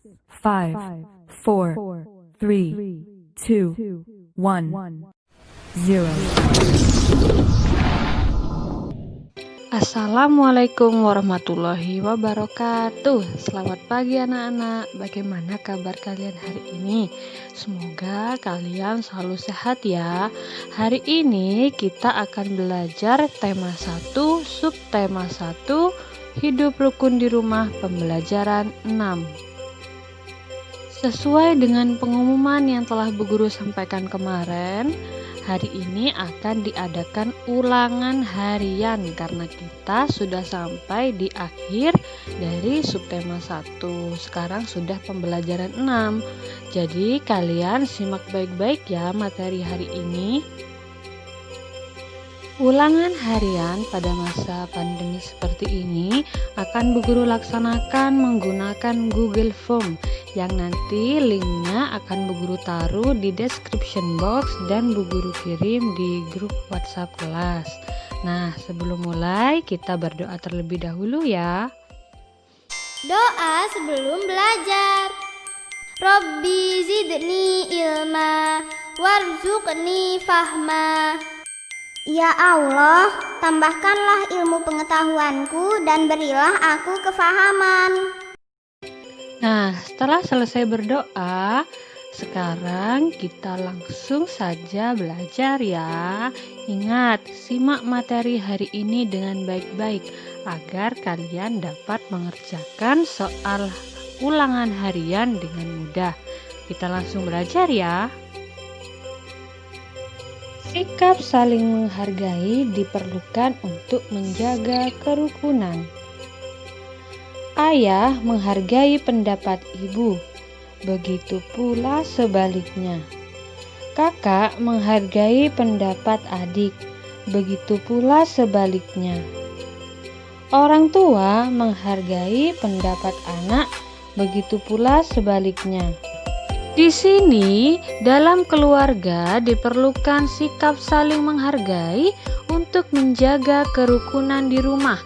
5, 4, 3, 2, 1, 0. Assalamualaikum warahmatullahi wabarakatuh. Selamat pagi anak-anak. Bagaimana kabar kalian hari ini? Semoga kalian selalu sehat ya. Hari ini kita akan belajar tema 1, subtema 1, hidup rukun di rumah, pembelajaran 6. Sesuai dengan pengumuman yang telah Bu Guru sampaikan kemarin, hari ini akan diadakan ulangan harian karena kita sudah sampai di akhir dari subtema 1. Sekarang sudah pembelajaran 6. Jadi kalian simak baik-baik ya materi hari ini. Ulangan harian pada masa pandemi seperti ini akan Bu Guru laksanakan menggunakan Google Form yang nanti linknya akan Bu Guru taruh di description box dan Bu Guru kirim di grup WhatsApp kelas. Nah, sebelum mulai kita berdoa terlebih dahulu ya. Doa sebelum belajar. Robbi zidni ilma warzuqni fahma. Ya Allah, tambahkanlah ilmu pengetahuanku dan berilah aku kefahaman. Nah, setelah selesai berdoa, sekarang kita langsung saja belajar ya. Ingat, simak materi hari ini dengan baik-baik agar kalian dapat mengerjakan soal ulangan harian dengan mudah. Kita langsung belajar ya. Sikap saling menghargai diperlukan untuk menjaga kerukunan. Ayah menghargai pendapat ibu, begitu pula sebaliknya. Kakak menghargai pendapat adik, begitu pula sebaliknya. Orang tua menghargai pendapat anak, begitu pula sebaliknya. Di sini, dalam keluarga diperlukan sikap saling menghargai untuk menjaga kerukunan di rumah.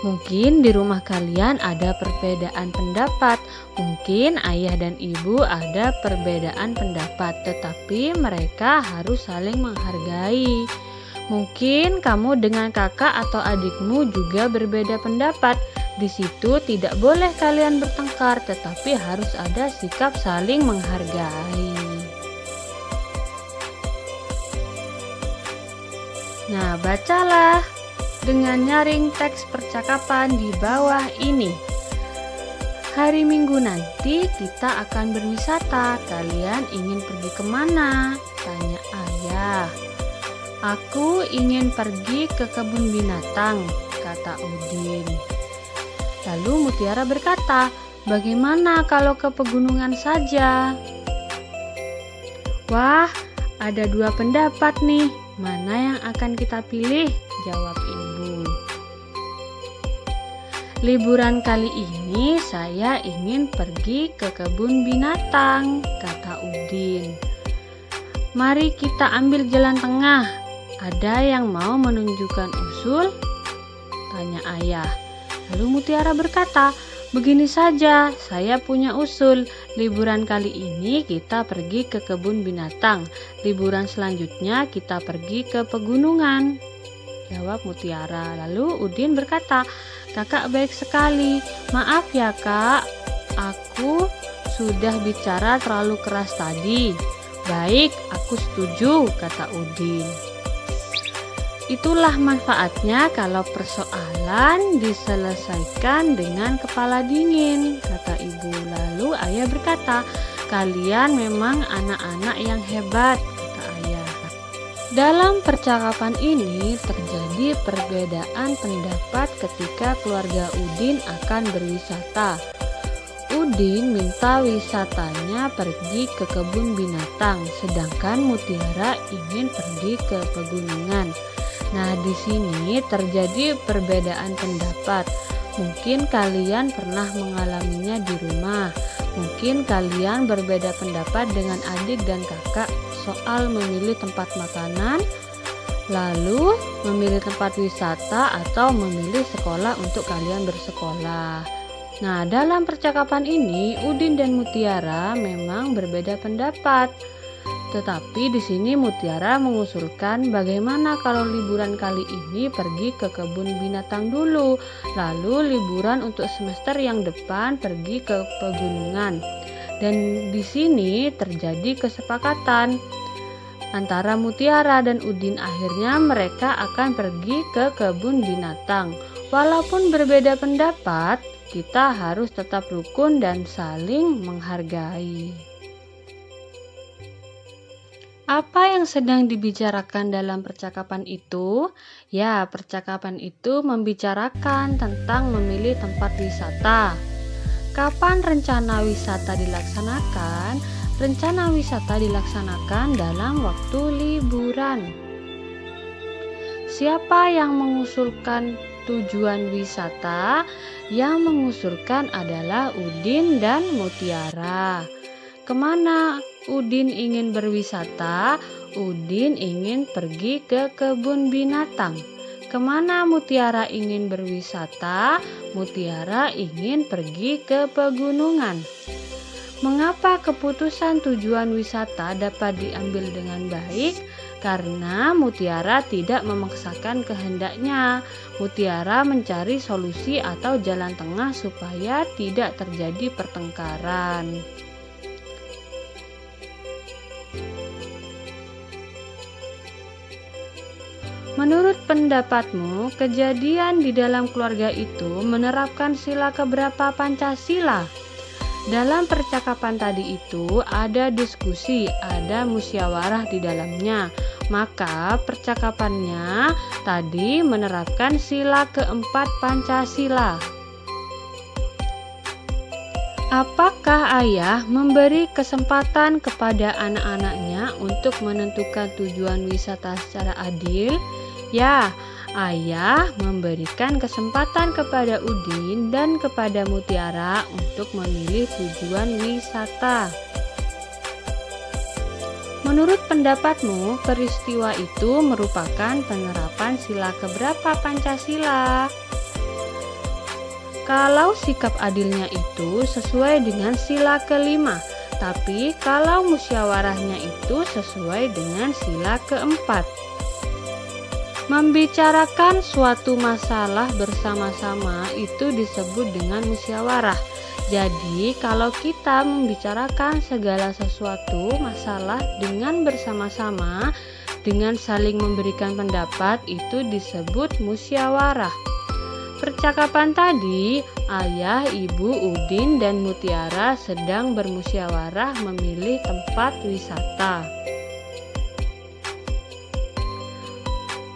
Mungkin di rumah kalian ada perbedaan pendapat, mungkin ayah dan ibu ada perbedaan pendapat, tetapi mereka harus saling menghargai. Mungkin kamu dengan kakak atau adikmu juga berbeda pendapat. Di situ tidak boleh kalian bertengkar, tetapi harus ada sikap saling menghargai. Nah, bacalah dengan nyaring teks percakapan di bawah ini. Hari Minggu nanti kita akan berwisata. Kalian ingin pergi kemana? Tanya ayah. Aku ingin pergi ke kebun binatang, kata Udin. Lalu Mutiara berkata, bagaimana kalau ke pegunungan saja? Wah, ada dua pendapat nih. Mana yang akan kita pilih? Jawab ibu. Liburan kali ini saya ingin pergi ke kebun binatang, kata Udin. Mari kita ambil jalan tengah. Ada yang mau menunjukkan usul? Tanya ayah. Lalu Mutiara berkata, begini saja, saya punya usul. Liburan kali ini kita pergi ke kebun binatang. Liburan selanjutnya kita pergi ke pegunungan. Jawab Mutiara. Lalu Udin berkata, kakak baik sekali. Maaf ya kak, aku sudah bicara terlalu keras tadi. Baik, aku setuju, kata Udin. Itulah manfaatnya kalau persoalan diselesaikan dengan kepala dingin, kata ibu. Lalu ayah berkata, kalian memang anak-anak yang hebat, kata ayah. Dalam percakapan ini terjadi perbedaan pendapat ketika keluarga Udin akan berwisata. Udin minta wisatanya pergi ke kebun binatang, sedangkan Mutiara ingin pergi ke pegunungan. Nah, di sini terjadi perbedaan pendapat. Mungkin kalian pernah mengalaminya di rumah. Mungkin kalian berbeda pendapat dengan adik dan kakak soal memilih tempat makanan, lalu memilih tempat wisata atau memilih sekolah untuk kalian bersekolah. Nah, dalam percakapan ini Udin dan Mutiara memang berbeda pendapat. Tetapi di sini Mutiara mengusulkan bagaimana kalau liburan kali ini pergi ke kebun binatang dulu, lalu liburan untuk semester yang depan pergi ke pegunungan. Dan di sini terjadi kesepakatan antara Mutiara dan Udin. Akhirnya mereka akan pergi ke kebun binatang. Walaupun berbeda pendapat, kita harus tetap rukun dan saling menghargai. Apa yang sedang dibicarakan dalam percakapan itu? Ya, percakapan itu membicarakan tentang memilih tempat wisata. Kapan rencana wisata dilaksanakan? Rencana wisata dilaksanakan dalam waktu liburan. Siapa yang mengusulkan tujuan wisata? Yang mengusulkan adalah Udin dan Mutiara. Kemana Udin ingin berwisata? Udin ingin pergi ke kebun binatang. Kemana Mutiara ingin berwisata? Mutiara ingin pergi ke pegunungan. Mengapa keputusan tujuan wisata dapat diambil dengan baik? Karena Mutiara tidak memaksakan kehendaknya. Mutiara mencari solusi atau jalan tengah supaya tidak terjadi pertengkaran. Menurut pendapatmu, kejadian di dalam keluarga itu menerapkan sila keberapa Pancasila? Dalam percakapan tadi itu ada diskusi, ada musyawarah di dalamnya. Maka percakapannya tadi menerapkan sila keempat Pancasila. Apakah ayah memberi kesempatan kepada anak-anaknya untuk menentukan tujuan wisata secara adil? Ya, ayah memberikan kesempatan kepada Udin dan kepada Mutiara untuk memilih tujuan wisata. Menurut pendapatmu, peristiwa itu merupakan penerapan sila keberapa Pancasila? Kalau sikap adilnya itu sesuai dengan sila kelima, tapi kalau musyawarahnya itu sesuai dengan sila keempat. Membicarakan suatu masalah bersama-sama itu disebut dengan musyawarah. Jadi, kalau kita membicarakan segala sesuatu masalah dengan bersama-sama, dengan saling memberikan pendapat, itu disebut musyawarah. Percakapan tadi, ayah, ibu, Udin, dan Mutiara sedang bermusyawarah memilih tempat wisata.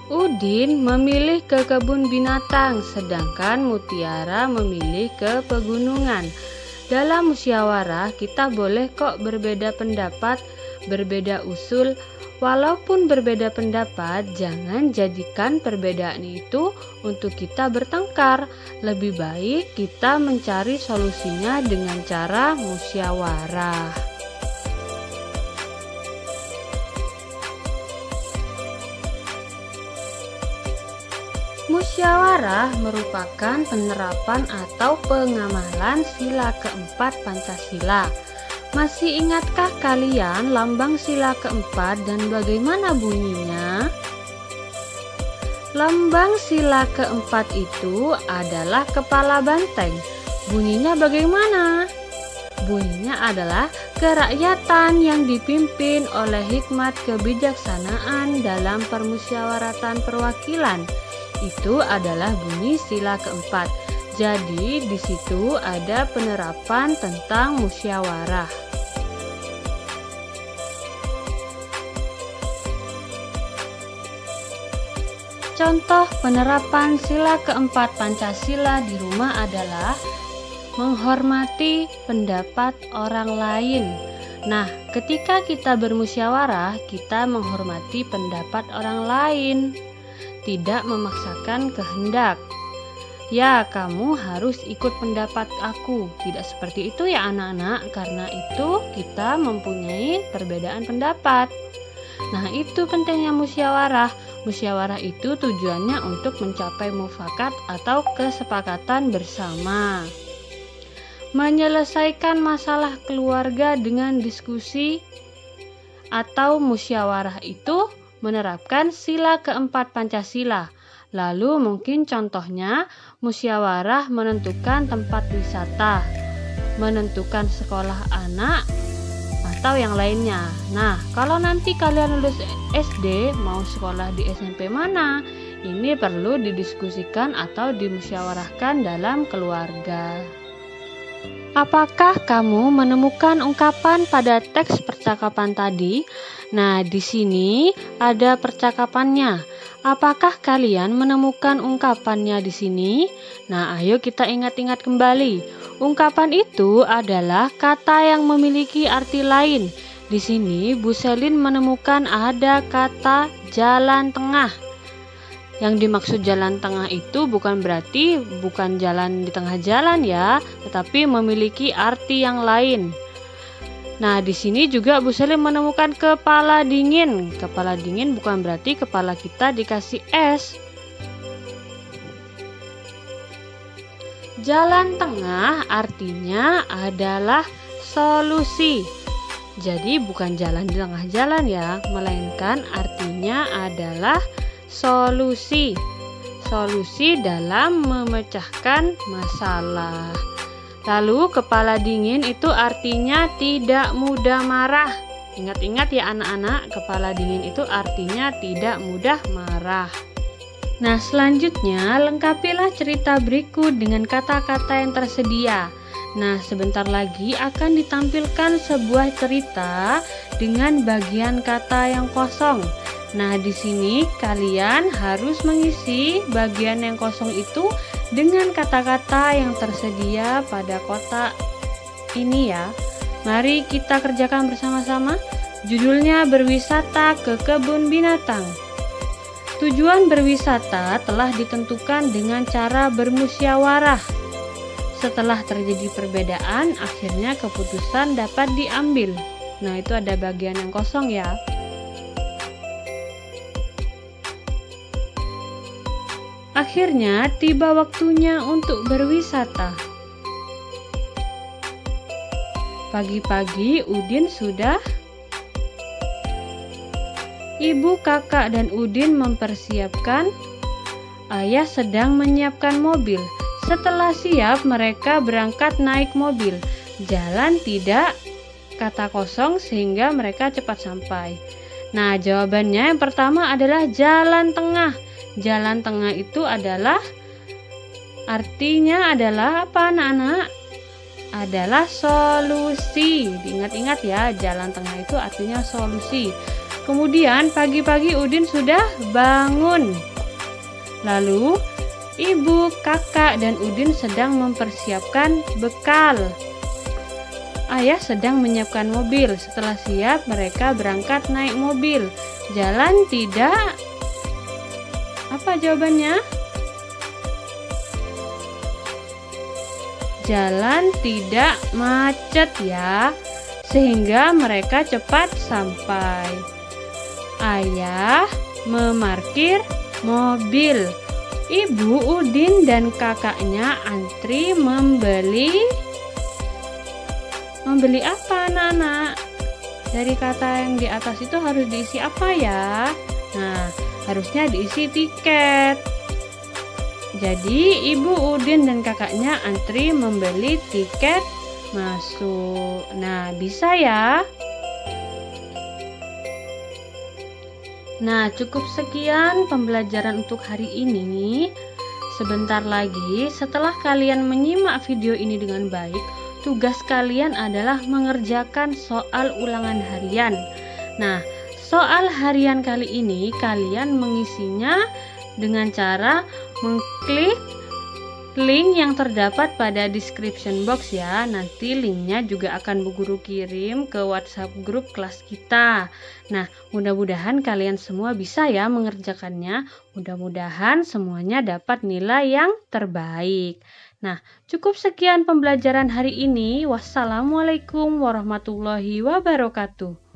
Udin memilih ke kebun binatang, sedangkan Mutiara memilih ke pegunungan. Dalam musyawarah, kita boleh kok berbeda pendapat, berbeda usul. Walaupun berbeda pendapat, jangan jadikan perbedaan itu untuk kita bertengkar. Lebih baik kita mencari solusinya dengan cara musyawarah. Musyawarah merupakan penerapan atau pengamalan sila keempat Pancasila. Masih ingatkah kalian lambang sila keempat dan bagaimana bunyinya? Lambang sila keempat itu adalah kepala banteng. Bunyinya bagaimana? Bunyinya adalah kerakyatan yang dipimpin oleh hikmat kebijaksanaan dalam permusyawaratan perwakilan. Itu adalah bunyi sila keempat. Jadi di situ ada penerapan tentang musyawarah. Contoh penerapan sila keempat Pancasila di rumah adalah menghormati pendapat orang lain. Nah, ketika kita bermusyawarah, kita menghormati pendapat orang lain, tidak memaksakan kehendak. Ya, kamu harus ikut pendapat aku. Tidak seperti itu ya anak-anak, karena itu kita mempunyai perbedaan pendapat. Nah, itu pentingnya musyawarah. Musyawarah itu tujuannya untuk mencapai mufakat atau kesepakatan bersama. Menyelesaikan masalah keluarga dengan diskusi atau musyawarah itu menerapkan sila keempat Pancasila. Lalu mungkin contohnya musyawarah menentukan tempat wisata, menentukan sekolah anak, atau yang lainnya. Nah, kalau nanti kalian lulus SD mau sekolah di SMP mana? Ini perlu didiskusikan atau dimusyawarahkan dalam keluarga. Apakah kamu menemukan ungkapan pada teks percakapan tadi? Nah, di sini ada percakapannya. Apakah kalian menemukan ungkapannya di sini? Nah, ayo kita ingat-ingat kembali. Ungkapan itu adalah kata yang memiliki arti lain. Di sini Bu Selin menemukan ada kata jalan tengah. Yang dimaksud jalan tengah itu bukan berarti bukan jalan di tengah jalan ya, tetapi memiliki arti yang lain. Nah, di sini juga Bu Selin menemukan kepala dingin. Kepala dingin bukan berarti kepala kita dikasih es. Jalan tengah artinya adalah solusi. Jadi bukan jalan di tengah jalan ya, melainkan artinya adalah solusi. Solusi dalam memecahkan masalah. Lalu kepala dingin itu artinya tidak mudah marah. Ingat-ingat ya anak-anak, kepala dingin itu artinya tidak mudah marah. Nah, selanjutnya lengkapilah cerita berikut dengan kata-kata yang tersedia. Nah, sebentar lagi akan ditampilkan sebuah cerita dengan bagian kata yang kosong. Nah, di sini kalian harus mengisi bagian yang kosong itu dengan kata-kata yang tersedia pada kotak ini ya. Mari kita kerjakan bersama-sama. Judulnya berwisata ke kebun binatang. Tujuan berwisata telah ditentukan dengan cara bermusyawarah. Setelah terjadi perbedaan, akhirnya keputusan dapat diambil. Nah, itu ada bagian yang kosong ya. Akhirnya tiba waktunya untuk berwisata. Pagi-pagi Udin sudah. Ibu, kakak, dan Udin mempersiapkan. Ayah sedang menyiapkan mobil. Setelah siap, mereka berangkat naik mobil. Jalan tidak, kata kosong sehingga mereka cepat sampai. Nah, jawabannya yang pertama adalah jalan tengah. Jalan tengah itu adalah artinya adalah apa anak-anak? Adalah solusi. Diingat-ingat ya, jalan tengah itu artinya solusi. Kemudian pagi-pagi Udin sudah bangun. Lalu ibu, kakak, dan Udin sedang mempersiapkan bekal. Ayah sedang menyiapkan mobil. Setelah siap, mereka berangkat naik mobil. Jalan tidak. Apa jawabannya? Jalan tidak macet ya, sehingga mereka cepat sampai. Ayah memarkir mobil. Ibu, Udin, dan kakaknya antri membeli apa anak-anak? Dari kata yang di atas itu harus diisi apa ya? Nah, harusnya diisi tiket. Jadi ibu, Udin, dan kakaknya antri membeli tiket masuk. Nah, bisa ya. Nah, cukup sekian pembelajaran untuk hari ini. Sebentar lagi setelah kalian menyimak video ini dengan baik, tugas kalian adalah mengerjakan soal ulangan harian. Nah, soal harian kali ini kalian mengisinya dengan cara mengklik link yang terdapat pada description box ya. Nanti linknya juga akan Bu Guru kirim ke WhatsApp grup kelas kita. Nah, mudah-mudahan kalian semua bisa ya mengerjakannya. Mudah-mudahan semuanya dapat nilai yang terbaik. Nah, cukup sekian pembelajaran hari ini. Wassalamualaikum warahmatullahi wabarakatuh.